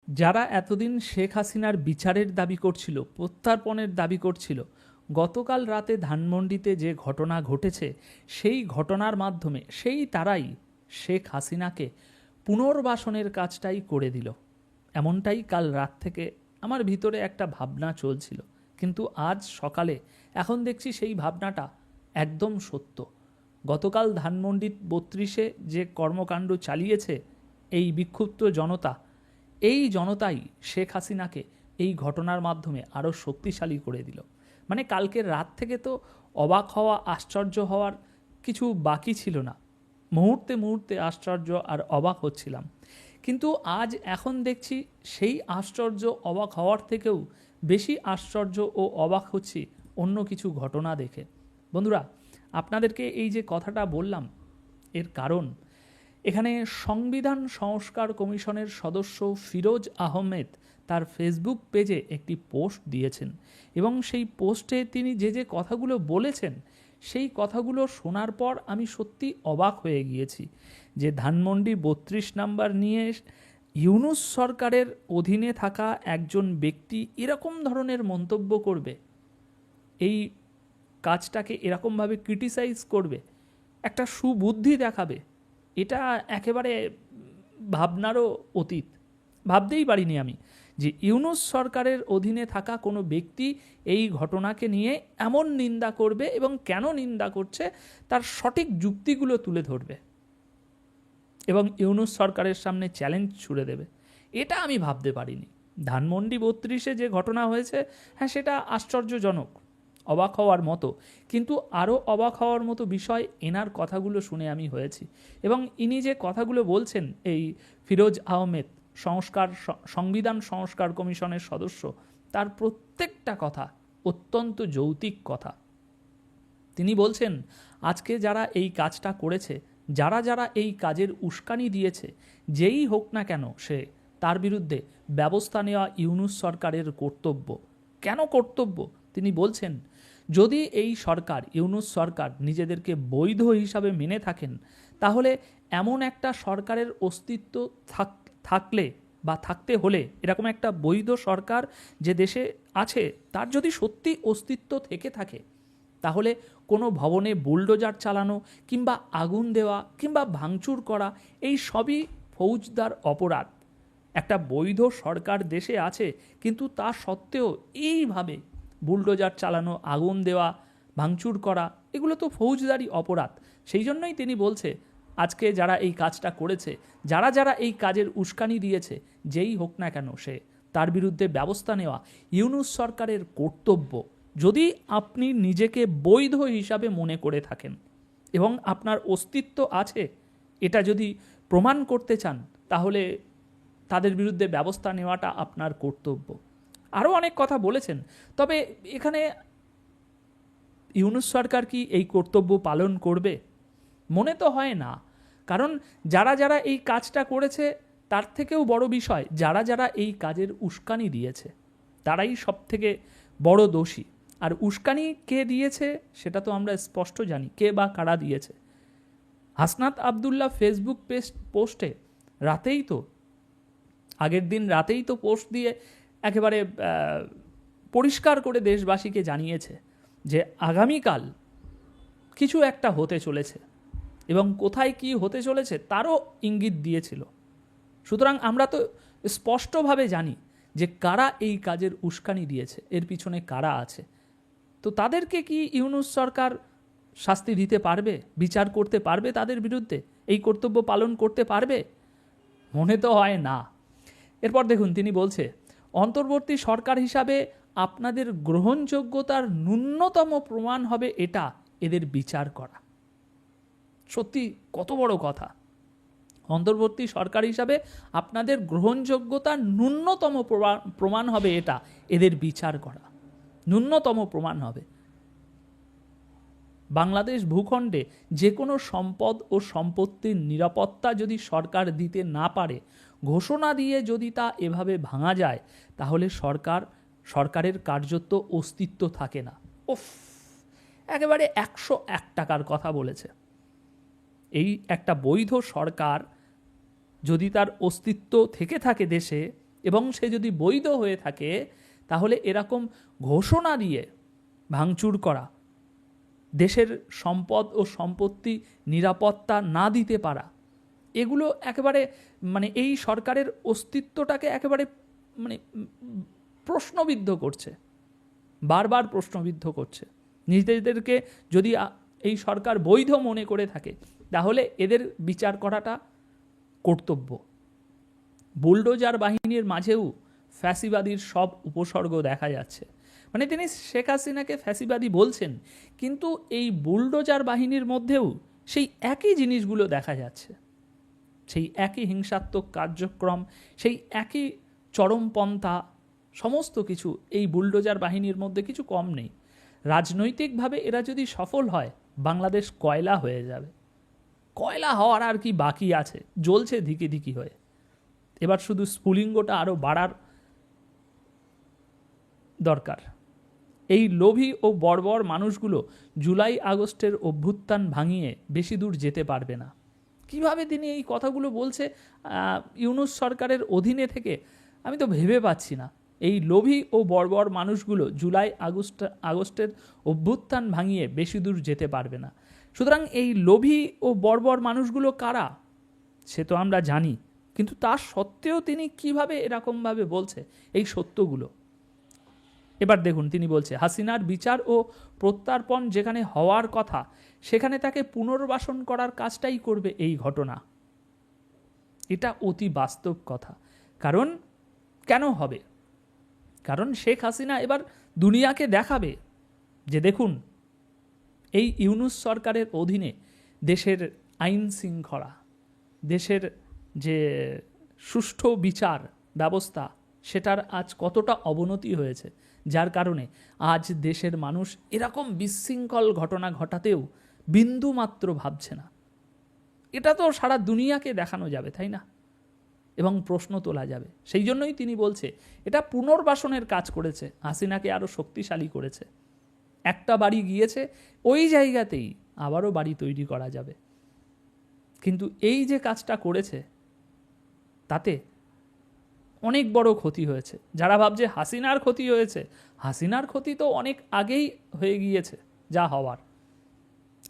যারা এতদিন শেখ হাসিনার বিচারের দাবি করছিল, প্রত্যার্পণের দাবি করছিল, গতকাল রাতে ধানমন্ডিতে যে ঘটনা ঘটেছে সেই ঘটনার মাধ্যমে তারাই শেখ হাসিনাকে পুনর্বাসনের কাজটাই করে দিল। এমনটাই কাল রাত থেকে আমার ভিতরে একটা ভাবনা চলছিল, কিন্তু আজ সকালে এখন দেখছি সেই ভাবনাটা একদম সত্য। গতকাল ধানমন্ডি 32-এ যে কর্মকাণ্ড চালিয়েছে এই বিক্ষুব্ধ জনতা, এই জনতাই শেখ হাসিনাকে এই ঘটনার মাধ্যমে আরও শক্তিশালী করে দিল। মানে কালকের রাত থেকে তো অবাক হওয়া, আশ্চর্য হওয়ার কিছু বাকি ছিল না। মুহূর্তে মুহূর্তে আশ্চর্য আর অবাক হচ্ছিলাম, কিন্তু আজ এখন দেখছি সেই আশ্চর্য অবাক হওয়ার থেকেও বেশি আশ্চর্য ও অবাক হচ্ছি অন্য কিছু ঘটনা দেখে। বন্ধুরা, আপনাদেরকে এই যে কথাটা বললাম এর কারণ, এখানে সংবিধান সংস্কার কমিশনের সদস্য ফিরোজ আহমেদ তার ফেসবুক পেজে একটি পোস্ট দিয়েছেন, এবং সেই পোস্টে তিনি যে যে কথাগুলো বলেছেন সেই কথাগুলো শোনার পর আমি সত্যি অবাক হয়ে গিয়েছি যে ধানমন্ডি 32 নাম্বার নিয়ে ইউনূস সরকারের অধীনে থাকা একজন ব্যক্তি এরকম ধরনের মন্তব্য করবে, এই কাজটাকে এরকমভাবে ক্রিটিসাইজ করবে, একটা সুবুদ্ধি দেখাবে, এটা একেবারে ভাবনারও অতীত। ভাবতেই পারিনি আমি যে ইউনূস সরকারের অধীনে থাকা কোনো ব্যক্তি এই ঘটনাকে নিয়ে এমন নিন্দা করবে এবং কেন নিন্দা করছে তার সঠিক যুক্তিগুলো তুলে ধরবে এবং ইউনূস সরকারের সামনে চ্যালেঞ্জ ছুড়ে দেবে। এটা আমি ভাবতে পারিনি। ধানমন্ডি 32-এ যে ঘটনা হয়েছে, হ্যাঁ সেটা আশ্চর্যজনক, অবাক হওয়ার মতো, কিন্তু আরও অবাক হওয়ার মতো বিষয় এনার কথাগুলো শুনে আমি হয়েছি। এবং ইনি যে কথাগুলো বলছেন, এই ফিরোজ আহমেদ সংবিধান সংস্কার কমিশনের সদস্য, তার প্রত্যেকটা কথা অত্যন্ত যৌক্তিক কথা। তিনি বলছেন আজকে যারা এই কাজটা করেছে, যারা যারা এই কাজের উস্কানি দিয়েছে, যেই হোক না কেন সে, তার বিরুদ্ধে ব্যবস্থা নেওয়া ইউনূস সরকারের কর্তব্য। কেন কর্তব্য? তিনি বলছেন যদি এই সরকার, ইউনূস সরকার নিজেদেরকে বৈধ হিসাবে মেনে থাকেন, তাহলে এমন একটা সরকারের অস্তিত্ব থাকলে বা থাকতে হলে, এরকম একটা বৈধ সরকার যে দেশে আছে তার যদি সত্যি অস্তিত্ব থেকে থাকে, তাহলে কোনো ভবনে বুলডোজার চালানো কিংবা আগুন দেওয়া কিংবা ভাঙচুর করা এই সবই ফৌজদার অপরাধ। একটা বৈধ সরকার দেশে আছে, কিন্তু তা সত্ত্বেও এইভাবে বুলডোজার চালানো, আগুন দেওয়া, ভাঙচুর করা, এগুলো তো ফৌজদারি অপরাধ। সেই জন্যই তিনি বলছে আজকে যারা এই কাজটা করেছে, যারা যারা এই কাজের উস্কানি দিয়েছে, যেই হোক না কেন সে, তার বিরুদ্ধে ব্যবস্থা নেওয়া ইউনূস সরকারের কর্তব্য। যদি আপনি নিজেকে বৈধ হিসাবে মনে করে থাকেন এবং আপনার অস্তিত্ব আছে, এটা যদি প্রমাণ করতে চান, তাহলে তাদের বিরুদ্ধে ব্যবস্থা নেওয়াটা আপনার কর্তব্য। আরও অনেক কথা বলেছেন, তবে এখানে ইউনূস সরকার কি এই কর্তব্য পালন করবে? মনে তো হয় না। কারণ যারা যারা এই কাজটা করেছে, তার থেকেও বড় বিষয় যারা যারা এই কাজের উস্কানি দিয়েছে, তারাই সব থেকে বড় দোষী। আর উস্কানি কে দিয়েছে সেটা তো আমরা স্পষ্ট জানি, কে বা কারা দিয়েছে। হাসনাত আবদুল্লাহ ফেসবুক পোস্টে রাতেই তো, আগের দিন রাতেই তো পোস্ট দিয়ে একেবারে পরিষ্কার করে দেশবাসীকে জানিয়েছে যে আগামীকাল কিছু একটা হতে চলেছে, এবং কোথায় কি হতে চলেছে তারও ইঙ্গিত দিয়েছিল। সুতরাং আমরা তো স্পষ্টভাবে জানি যে কারা এই কাজের উস্কানি দিয়েছে, এর পিছনে কারা আছে। তো তাদেরকে কি ইউনূস সরকার শাস্তি দিতে পারবে, বিচার করতে পারবে, তাদের বিরুদ্ধে এই কর্তব্য পালন করতে পারবে? মনে তো হয় না। এরপর দেখুন তিনি বলছে অন্তর্বর্তী সরকার হিসাবে আপনাদের গ্রহণযোগ্যতার ন্যূনতম প্রমাণ হবে এটা এদের বিচার করা। সত্যি কত বড় কথা। অন্তর্বর্তী সরকার হিসাবে আপনাদের গ্রহণযোগ্যতার ন্যূনতম প্রমাণ হবে এটা এদের বিচার করা, ন্যূনতম প্রমাণ হবে। বাংলাদেশ ভূখণ্ডে যে কোনো সম্পদ ও সম্পত্তির নিরাপত্তা যদি সরকার দিতে না পারে, ঘোষণা দিয়ে যদি তা এভাবে ভাঙা যায়, তাহলে সরকারের কার্যত অস্তিত্ব থাকে না। উফ, একেবারে 101 টাকার কথা বলেছে। এই একটা বৈধ সরকার যদি তার অস্তিত্ব থেকে থাকে দেশে, এবং সে যদি বৈধ হয়ে থাকে তাহলে এরকম ঘোষণা দিয়ে ভাঙচুর করা, দেশের সম্পদ ও সম্পত্তি নিরাপত্তা না দিতে পারা, এগুলো একেবারে মানে এই সরকারের অস্তিত্বটাকে একেবারে মানে প্রশ্নবিদ্ধ করছে, বারবার প্রশ্নবিদ্ধ করছে। নিজেদেরকে যদি এই সরকার বৈধ মনে করে থাকে তাহলে এদের বিচার করাটা কর্তব্য। বুলডোজার বাহিনীর মাঝেও ফ্যাসিবাদীর সব উপসর্গ দেখা যাচ্ছে। মানে তিনি শেখ হাসিনাকে ফ্যাসিবাদী বলছেন, কিন্তু এই বুলডোজার বাহিনীর মধ্যেও সেই একই জিনিসগুলো দেখা যাচ্ছে, সেই একই হিংসাত্মক কার্যক্রম, সেই একই চরমপন্থা, সমস্ত কিছু এই বুলডোজার বাহিনীর মধ্যে কিছু কম নেই। রাজনৈতিকভাবে এরা যদি সফল হয় বাংলাদেশ কয়লা হয়ে যাবে। কয়লা হওয়ার আর কি বাকি আছে, জ্বলছে ধিকি ধিকি হয়ে। এবার শুধু স্ফুলিঙ্গটা আরও বাড়ার দরকার। এই লোভী ও বর্বর মানুষগুলো জুলাই আগস্টের অভ্যুত্থান ভাঙিয়ে বেশি দূর যেতে পারবে না। কিভাবে তিনি এই কথাগুলো বলছে ইউনূস সরকারের অধীনে থেকে, আমি তো ভেবে পাচ্ছি না। এই লোভী ও বর্বর মানুষগুলো জুলাই আগস্টের অভ্যুত্থান ভাঙিয়ে বেশি দূর যেতে পারবে না। সুতরাং এই লোভী ও বর্বর মানুষগুলো কারা সে তো আমরা জানি, কিন্তু তা সত্ত্বেও তিনি কিভাবে এরকমভাবে বলছে এই সত্যগুলো। এবার দেখুন তিনি বলছে, হাসিনার বিচার ও প্রত্যার্পণ যেখানে হওয়ার কথা সেখানে তাকে পুনর্বাসন করার কাজটাই করবে এই ঘটনা। এটা অতি বাস্তব কথা। কারণ কেন হবে? কারণ শেখ হাসিনা এবার দুনিয়াকে দেখাবে যে দেখুন এই ইউনূস সরকারের অধীনে দেশের আইন শৃঙ্খলা, দেশের যে সুষ্ঠু বিচার ব্যবস্থা, সেটার আজ কতটা অবনতি হয়েছে, যার কারণে আজ দেশের মানুষ এরকম বিশৃঙ্খল ঘটনা ঘটাতেও বিন্দুমাত্র ভাবছে না। এটা তো সারা দুনিয়াকে দেখানো যাবে, তাই না? এবং প্রশ্ন তোলা যাবে। সেই জন্যই তিনি বলছে এটা পুনর্বাসনের কাজ করেছে, হাসিনাকে আরও শক্তিশালী করেছে। একটা বাড়ি গিয়েছে, ওই জায়গাতেই আবারও বাড়ি তৈরি করা যাবে। কিন্তু এই যে কাজটা করেছে তাতে অনেক বড় ক্ষতি হয়েছে। যারা ভাবছে হাসিনার ক্ষতি হয়েছে, হাসিনার ক্ষতি তো অনেক আগেই হয়ে গিয়েছে যা হওয়ার।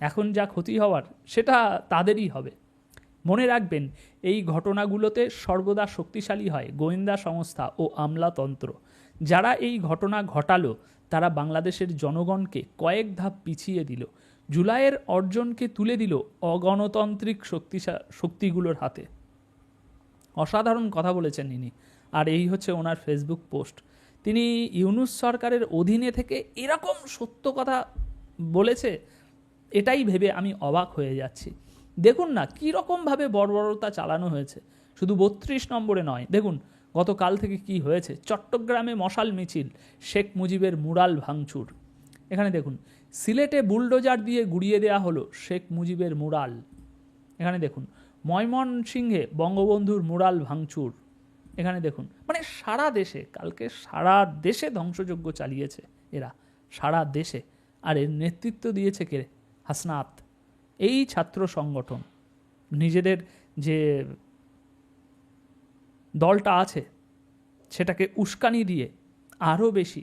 এখন যা ক্ষতি হওয়ার সেটা তাদেরই হবে। মনে রাখবেন এই ঘটনাগুলোতে সর্বদা শক্তিশালী হয় গোয়েন্দা সংস্থা ও আমলাতন্ত্র। যারা এই ঘটনা ঘটালো তারা বাংলাদেশের জনগণকে কয়েক ধাপ পিছিয়ে দিল, জুলাইয়ের অর্জনকে তুলে দিল অগণতান্ত্রিক শক্তিগুলোর হাতে। অসাধারণ কথা বলেছেন ইনি। আর এই হচ্ছে ওনার ফেসবুক পোস্ট। তিনি ইউনূস সরকারের অধীনে থেকে এরকম সত্য কথা বলেছে, এটাই ভেবে আমি অবাক হয়ে যাচ্ছি। দেখুন না কীরকমভাবে বর্বরতা চালানো হয়েছে, শুধু 32 নম্বরে নয়। দেখুন গতকাল থেকে কি হয়েছে। চট্টগ্রামে মশাল মিছিল, শেখ মুজিবের মুরাল ভাঙচুর। এখানে দেখুন সিলেটে বুলডোজার দিয়ে গুড়িয়ে দেওয়া হলো শেখ মুজিবের মুরাল। এখানে দেখুন ময়মনসিংহে বঙ্গবন্ধুর মুরাল ভাঙচুর। এখানে দেখুন মানে সারা দেশে, কালকে সারা দেশে ধ্বংসযজ্ঞ চালিয়েছে এরা, সারা দেশে। আর এর নেতৃত্ব দিয়েছে কে? হাসনাত। এই ছাত্র সংগঠন নিজেদের যে দলটা আছে সেটাকে উস্কানি দিয়ে আরও বেশি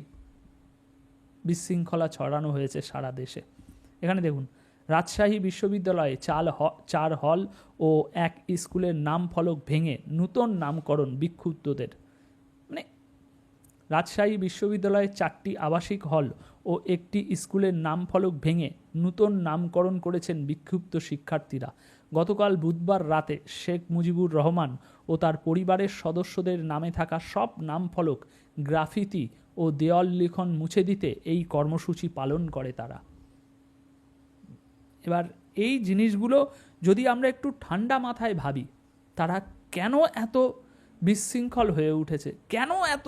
বিশৃঙ্খলা ছড়ানো হয়েছে সারা দেশে। এখানে দেখুন রাজশাহী বিশ্ববিদ্যালয়ে 4 হল ও 1 স্কুলের নাম ফলক ভেঙে নূতন নামকরণ বিক্ষুব্ধদের। মানে রাজশাহী বিশ্ববিদ্যালয়ে 4টি আবাসিক হল ও 1টি স্কুলের নাম ফলক ভেঙে নূতন নামকরণ করেছেন বিক্ষুব্ধ শিক্ষার্থীরা। গতকাল বুধবার রাতে শেখ মুজিবুর রহমান ও তার পরিবারের সদস্যদের নামে থাকা সব নাম ফলক, গ্রাফিতি ও দেওয়াল লিখন মুছে দিতে এই কর্মসূচি পালন করে তারা। এবার এই জিনিসগুলো যদি আমরা একটু ঠান্ডা মাথায় ভাবি, তারা কেন এত বিশৃঙ্খল হয়ে উঠেছে, কেন এত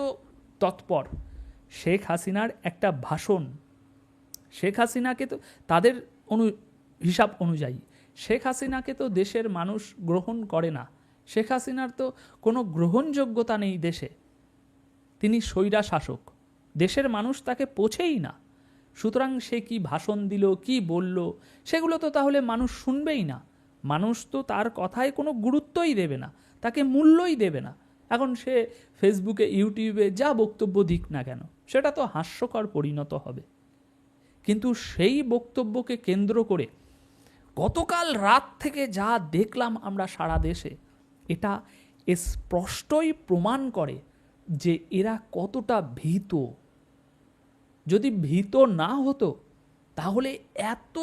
তৎপর? শেখ হাসিনার একটা ভাষণ, শেখ হাসিনাকে তো তাদের হিসাব অনুযায়ী শেখ হাসিনাকে তো দেশের মানুষ গ্রহণ করে না। শেখ হাসিনার তো কোনো গ্রহণযোগ্যতা নেই দেশে। তিনি স্বৈরা শাসক, দেশের মানুষ তাকে পোছেই না। সুতরাং সে কি ভাষণ দিল, কি বলল, সেগুলো তো তাহলে মানুষ শুনবেই না। মানুষ তো তার কথায় কোনো গুরুত্বই দেবে না, তাকে মূল্যই দেবে না। এখন সে ফেসবুকে ইউটিউবে যা বক্তব্য দিক না কেন সেটা তো হাস্যকর পরিণত হবে, কিন্তু সেই বক্তব্যকে কেন্দ্র করে গতকাল রাত থেকে যা দেখলাম আমরা সারা দেশে, এটা স্পষ্টই প্রমাণ করে যে এরা কতটা ভীত। যদি ভীত না হতো তাহলে এত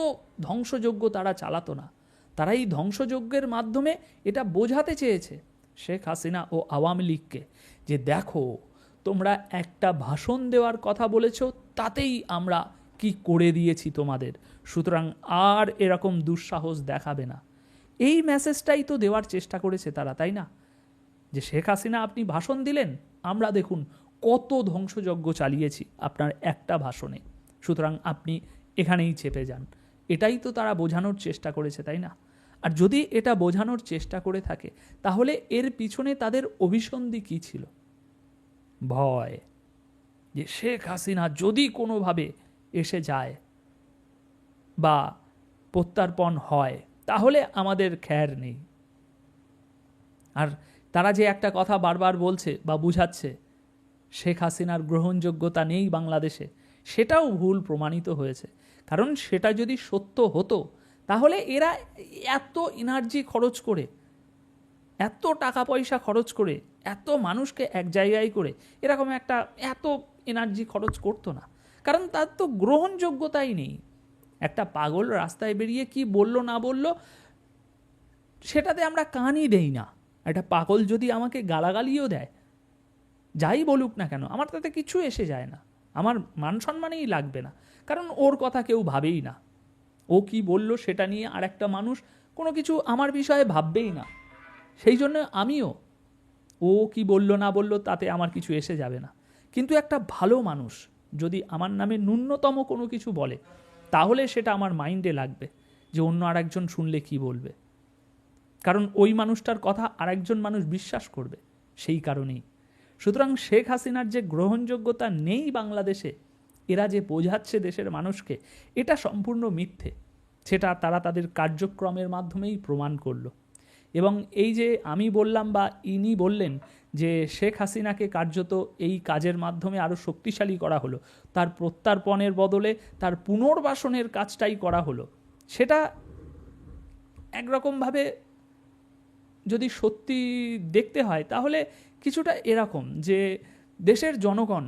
ধ্বংসযজ্ঞ তারা চালাতো না। তারা এই ধ্বংসযজ্ঞের মাধ্যমে এটা বোঝাতে চেয়েছে শেখ হাসিনা ও আওয়ামী লীগকে যে দেখো তোমরা একটা ভাষণ দেওয়ার কথা বলেছো, তাতেই আমরা কি করে দিয়েছি তোমাদের, সুতরাং আর এরকম দুঃসাহস দেখাবে না। এই মেসেজটাই তো দেওয়ার চেষ্টা করেছে তারা, তাই না? যে শেখ হাসিনা আপনি ভাষণ দিলেন, আমরা দেখুন কত ধ্বংসযজ্ঞ চালিয়েছি আপনার একটা ভাষণে, সুতরাং আপনি এখানেই চেপে যান। এটাই তো তারা বোঝানোর চেষ্টা করেছে, তাই না? আর যদি এটা বোঝানোর চেষ্টা করে থাকে তাহলে এর পিছনে তাদের অভিসন্ধি কী ছিল? ভয়, যে শেখ হাসিনা যদি কোনোভাবে এসে যায় বা প্রত্যার্পণ হয় তাহলে আমাদের খ্যার নেই। আর তারা যে একটা কথা বারবার বলছে বা বুঝাচ্ছে শেখ হাসিনার গ্রহণযোগ্যতা নেই বাংলাদেশে, সেটাও ভুল প্রমাণিত হয়েছে। কারণ সেটা যদি সত্য হতো তাহলে এরা এত এনার্জি খরচ করে, এত টাকা পয়সা খরচ করে, এত মানুষকে এক জায়গায় করে এরকম একটা এত এনার্জি খরচ করতো না। কারণ তার তো গ্রহণযোগ্যতাই নেই। একটা পাগল রাস্তায় বেরিয়ে কি বলল না বলল সেটাতে আমরা কানই দেই না। একটা পাগল যদি আমাকে গালাগালিও দেয়, যাই বলুক না কেন, আমার তাতে কিছু এসে যায় না, আমার মান সম্মানেই লাগবে না, কারণ ওর কথা কেউ ভাবেই না। ও কি বলল সেটা নিয়ে আর একটা মানুষ কোনো কিছু আমার বিষয়ে ভাববেই না। সেই জন্য আমিও ও কি বলল না বলল তাতে আমার কিছু এসে যাবে না। কিন্তু একটা ভালো মানুষ যদি আমার নামে ন্যূনতম কোনো কিছু বলে তাহলে সেটা আমার মাইন্ডে লাগবে যে অন্য আরেকজন শুনলে কি বলবে, কারণ ওই মানুষটার কথা আরেকজন মানুষ বিশ্বাস করবে সেই কারণেই। সুতরাং শেখ হাসিনার যে গ্রহণযোগ্যতা নেই বাংলাদেশে, এরা যে বোঝাচ্ছে দেশের মানুষকে, এটা সম্পূর্ণ মিথ্যে। সেটা তারা তাদের কার্যক্রমের মাধ্যমেই প্রমাণ করলো। এবং এই যে আমি বললাম বা ইনি বললেন যে শেখ হাসিনাকে কার্যত এই কাজের মাধ্যমে আরও শক্তিশালী করা হলো, তার প্রত্যার্পণের বদলে তার পুনর্বাসনের কাজটাই করা হলো, সেটা একরকমভাবে যদি সত্যি দেখতে হয় তাহলে কিছুটা এরকম যে দেশের জনগণ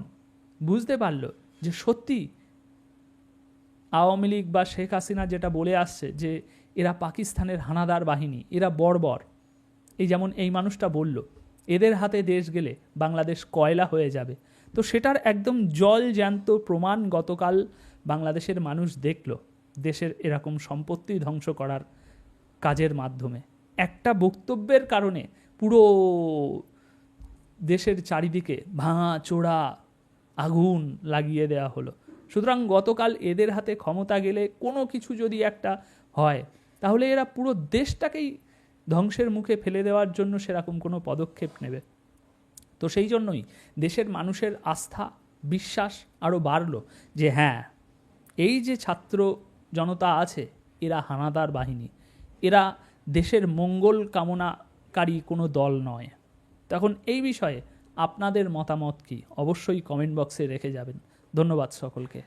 বুঝতে পারল যে সত্যি আওয়ামী লীগ বা শেখ হাসিনা যেটা বলে আসছে যে এরা পাকিস্তানের হানাদার বাহিনী, এরা বর্বর, এই যেমন এই মানুষটা বলল এদের হাতে দেশ গেলে বাংলাদেশ কয়লা হয়ে যাবে, তো সেটার একদম জল জ্যান্ত প্রমাণ গতকাল বাংলাদেশের মানুষ দেখল দেশের এরকম সম্পত্তি ধ্বংস করার কাজের মাধ্যমে। একটা বক্তব্যের কারণে পুরো দেশের চারিদিকে ভাঙা চোরা আগুন লাগিয়ে দেওয়া হলো। সুতরাং গতকাল এদের হাতে ক্ষমতা গেলে কোনো কিছু যদি একটা হয় তাহলে এরা পুরো দেশটাকেই ধ্বংসের মুখে ফেলে দেওয়ার জন্য সেরকম কোনো পদক্ষেপ নেবে। তো সেই জন্যই দেশের মানুষের আস্থা বিশ্বাস আরও বাড়ল যে হ্যাঁ, এই যে ছাত্র জনতা আছে এরা হানাদার বাহিনী, এরা দেশের মঙ্গল কামনাকারী কোনো দল নয়। তখন এই বিষয়ে আপনাদের মতামত কি অবশ্যই কমেন্ট বক্সে রেখে যাবেন। ধন্যবাদ সকলকে।